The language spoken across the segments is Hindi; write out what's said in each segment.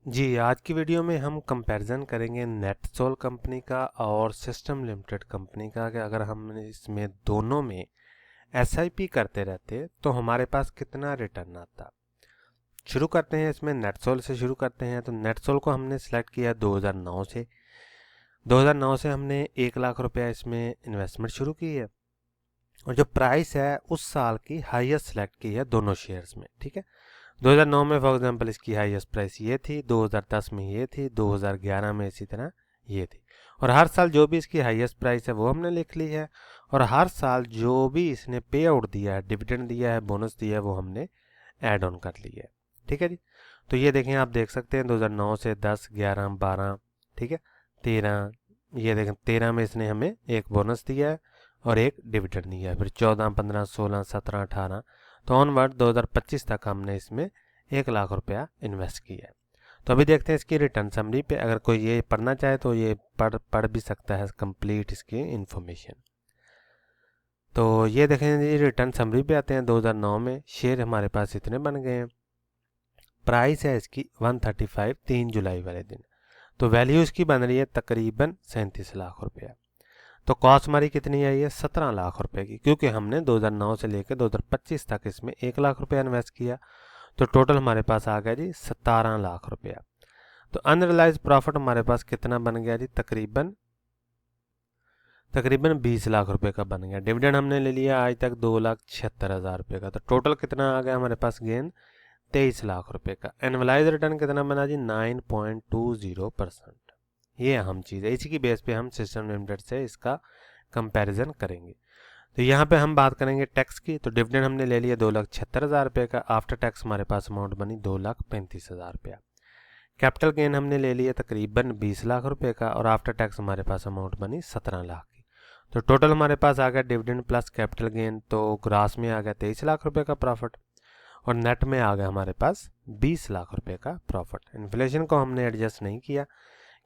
जी, आज की वीडियो में हम कंपैरिजन करेंगे नेटसोल कंपनी का और सिस्टम लिमिटेड कंपनी का कि अगर हम इसमें दोनों में एसआईपी करते रहते तो हमारे पास कितना रिटर्न आता। शुरू करते हैं, इसमें नेटसोल से शुरू करते हैं। तो नेटसोल को हमने सिलेक्ट किया 2009 से। 2009 से हमने 1 लाख रुपया इसमें इन्वेस्टमेंट शुरू की है और जो प्राइस है उस साल की हाईएस्ट सिलेक्ट की है दोनों शेयर्स में। ठीक है, 2009 में फॉर एग्जांपल इसकी हाईएस्ट प्राइस ये थी, 2010 में ये थी, 2011 में इसी तरह ये थी। और हर साल जो भी इसकी हाईएस्ट प्राइस है वो हमने लिख ली है और हर साल जो भी इसने पे आउट दिया है, डिविडेंड दिया है, बोनस दिया है, वो हमने ऐड ऑन कर ली है। ठीक है जी। तो ये देखें, आप देख सकते हैं 2009 से 10, 11, 12, ठीक है, 13, ये देखें 13 में इसने हमें एक बोनस दिया है और एक डिविडेंड दिया है। फिर 14, 15, 16, 17, 18 तो ऑनवर्ड 2025 तक हमने इसमें 1 लाख रुपया इन्वेस्ट किया है। तो अभी देखते हैं इसकी रिटर्न समरी पे। अगर कोई ये पढ़ना चाहे तो ये पढ़ भी सकता है कंप्लीट इसकी इंफॉर्मेशन। तो ये देखें जी, रिटर्न समरी पे आते हैं। 2009 में शेयर हमारे पास इतने बन गए हैं। प्राइस है इसकी 135 3 जुलाई वाले दिन। तो वैल्यू इसकी बन रही है तकरीबन 37 लाख रुपया। तो कॉस्ट हमारी कितनी आई है 17 लाख रुपए की, क्योंकि हमने 2009 से लेकर 2025 तक इसमें 1 लाख रुपया इन्वेस्ट किया। तो टोटल हमारे पास आ गया जी 17 लाख रुपया। तो अनरियलाइज प्रॉफिट हमारे पास कितना बन गया जी, तकरीबन 20 लाख रुपए का बन गया। डिविडेंड हमने ले लिया आज तक 2,76,000 रुपये का। तो टोटल कितना आ गया हमारे पास गेन 23 लाख रुपए का। एनुअलाइज रिटर्न कितना बना जी 9.20%। ये अहम चीज़ है, इसी की बेस पे हम सिस्टम लिमिटेड से इसका कंपैरिजन करेंगे। तो यहाँ पे हम बात करेंगे टैक्स की। तो डिविडेंड हमने ले लिया 2,76,000 रुपये का। आफ्टर टैक्स हमारे पास अमाउंट बनी 2,35,000 रुपया। कैपिटल गेन हमने ले लिया तकरीबन 20 लाख रुपए का और आफ्टर टैक्स हमारे पास अमाउंट बनी 17 लाख की। तो टोटल हमारे पास आ गया डिविडेंड प्लस कैपिटल गेन, तो ग्रास में आ गया 23 लाख रुपए का प्रॉफिट और नेट में आ गया हमारे पास 20 लाख रुपए का प्रॉफिट। इन्फ्लेशन को हमने एडजस्ट नहीं किया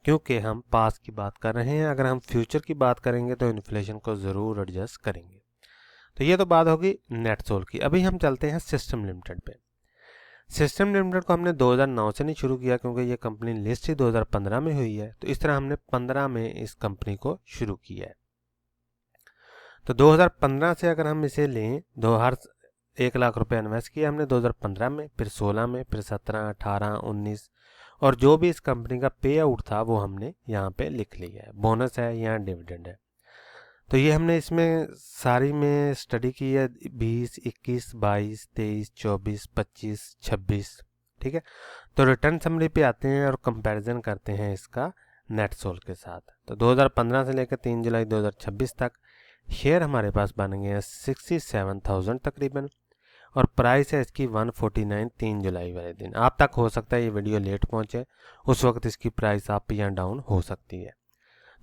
क्योंकि हम पास की बात कर रहे हैं। अगर हम फ्यूचर की बात करेंगे तो इन्फ्लेशन को ज़रूर एडजस्ट करेंगे। तो ये तो बात होगी नेटसोल की। अभी हम चलते हैं सिस्टम लिमिटेड पे। सिस्टम लिमिटेड को हमने 2009 से नहीं शुरू किया क्योंकि ये कंपनी लिस्ट ही 2015 में हुई है। तो इस तरह हमने 15 में इस कंपनी को शुरू किया है। तो 2015 से अगर हम इसे लें, दो हर 1 लाख रुपए इन्वेस्ट किया हमने 2015 में, फिर 16 में, फिर 17, 18, 19 और जो भी इस कंपनी का पे आउट था वो हमने यहाँ पे लिख लिया है। बोनस है या डिविडेंड है। तो ये हमने इसमें सारी में स्टडी की है 20, 21, 22, 23, 24, 25, 26। ठीक है, तो रिटर्न समरी पे आते हैं और कंपैरिजन करते हैं इसका नेटसोल के साथ। तो 2015 से लेकर 3 जुलाई 2026 तक शेयर हमारे पास बन गए हैं 67,000 तकरीबन और प्राइस है इसकी 149 3 जुलाई वाले दिन। आप तक हो सकता है ये वीडियो लेट पहुंचे, उस वक्त इसकी प्राइस अप या डाउन हो सकती है।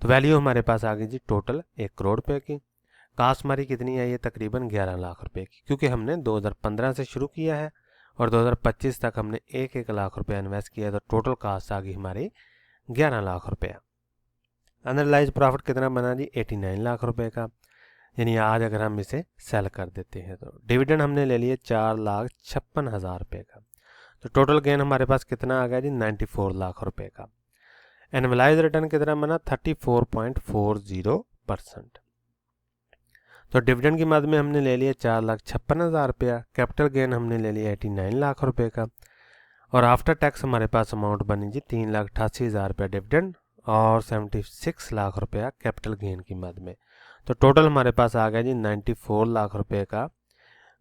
तो वैल्यू हमारे पास आ गई जी टोटल 1 करोड़ रुपए की। कास्ट हमारी कितनी आई है तकरीबन 11 लाख रुपए की, क्योंकि हमने 2015 से शुरू किया है और 2025 तक हमने 1-1 लाख रुपया इन्वेस्ट किया। तो टोटल कास्ट आ गई हमारी 11 लाख रुपया। अनरियलाइज प्रॉफिट कितना बना जी 89 लाख रुपए का, यानी आज अगर हम इसे सेल कर देते हैं। तो डिविडेंड हमने ले लिए 4,56,000 रुपये का। तो टोटल गेन हमारे पास कितना आ गया जी 94 लाख रुपए का। एनुअलाइज रिटर्न कितना बना 34.40%। तो डिविडेंड की मद में हमने ले लिया 4,56,000 रुपया। कैपिटल गेन हमने ले लिया 89 लाख रुपए का और आफ्टर टैक्स हमारे पास अमाउंट बनी जी 3,88,000 रुपया डिविडेंड और 76 लाख रुपया कैपिटल गेन की मद में। तो टोटल हमारे पास आ गया जी 94 लाख रुपए का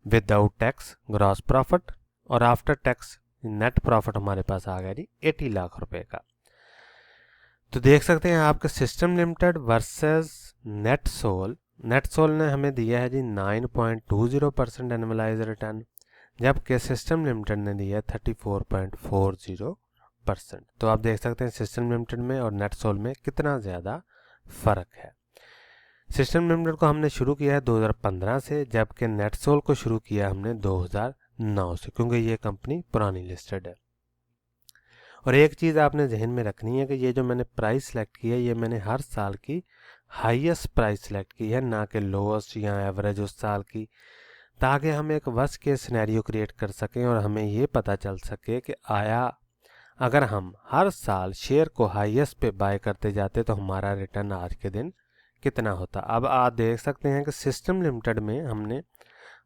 विदाउट टैक्स ग्रॉस प्रॉफिट और आफ्टर टैक्स नेट प्रॉफिट हमारे पास आ गया जी 80 लाख रुपए का। तो देख सकते हैं आपके system limited versus NetSol. NetSol ने हमें दिया है जी 9.20% एनुअलाइज रिटर्न, जबकि सिस्टम लिमिटेड ने दिया है 34.40%। तो आप देख सकते हैं सिस्टम लिमिटेड में और नेटसोल में कितना ज़्यादा फ़र्क है। सिस्टम लिमिटेड को हमने शुरू किया है 2015 से, जबकि नेटसोल को शुरू किया हमने 2009 से, क्योंकि ये कंपनी पुरानी लिस्टेड है। और एक चीज़ आपने जहन में रखनी है कि ये जो मैंने प्राइस सेलेक्ट की है ये मैंने हर साल की हाईएस्ट प्राइस सेलेक्ट की है, ना कि लोएस्ट या एवरेज उस साल की, ताकि हम एक वर्स्ट केस सिनेरियो क्रिएट कर सकें और हमें ये पता चल सके कि आया अगर हम हर साल शेयर को हाईएस्ट पे बाय करते जाते तो हमारा रिटर्न आज के दिन कितना होता। अब आप देख सकते हैं कि सिस्टम लिमिटेड में हमने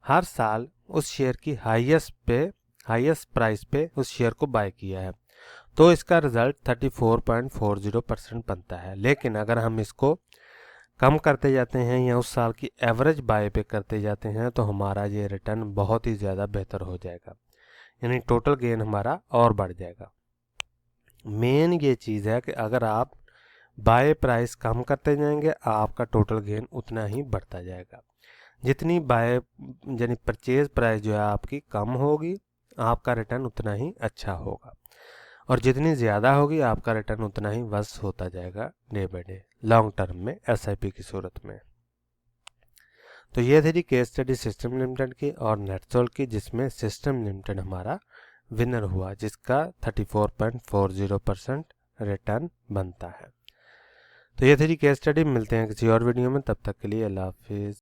हर साल उस शेयर की हाईएस्ट प्राइस पे उस शेयर को बाय किया है, तो इसका रिजल्ट 34.40% बनता है। लेकिन अगर हम इसको कम करते जाते हैं या उस साल की एवरेज बाय पे करते जाते हैं तो हमारा ये रिटर्न बहुत ही ज़्यादा बेहतर हो जाएगा, यानी टोटल गेन हमारा और बढ़ जाएगा। मेन ये चीज़ है कि अगर आप बाय प्राइस कम करते जाएंगे आपका टोटल गेन उतना ही बढ़ता जाएगा। जितनी बाय यानी परचेज प्राइस जो है आपकी कम होगी आपका रिटर्न उतना ही अच्छा होगा, और जितनी ज़्यादा होगी आपका रिटर्न उतना ही वर्स होता जाएगा day by day long term में एसआईपी की सूरत में। तो ये थी केस स्टडी सिस्टम लिमिटेड की और नेटसोल्ट की, जिसमें सिस्टम लिमिटेड हमारा विनर हुआ जिसका 34.40% रिटर्न बनता है। तो ये थी केस स्टडी। मिलते हैं किसी और वीडियो में, तब तक के लिए अल्लाह हाफिज़।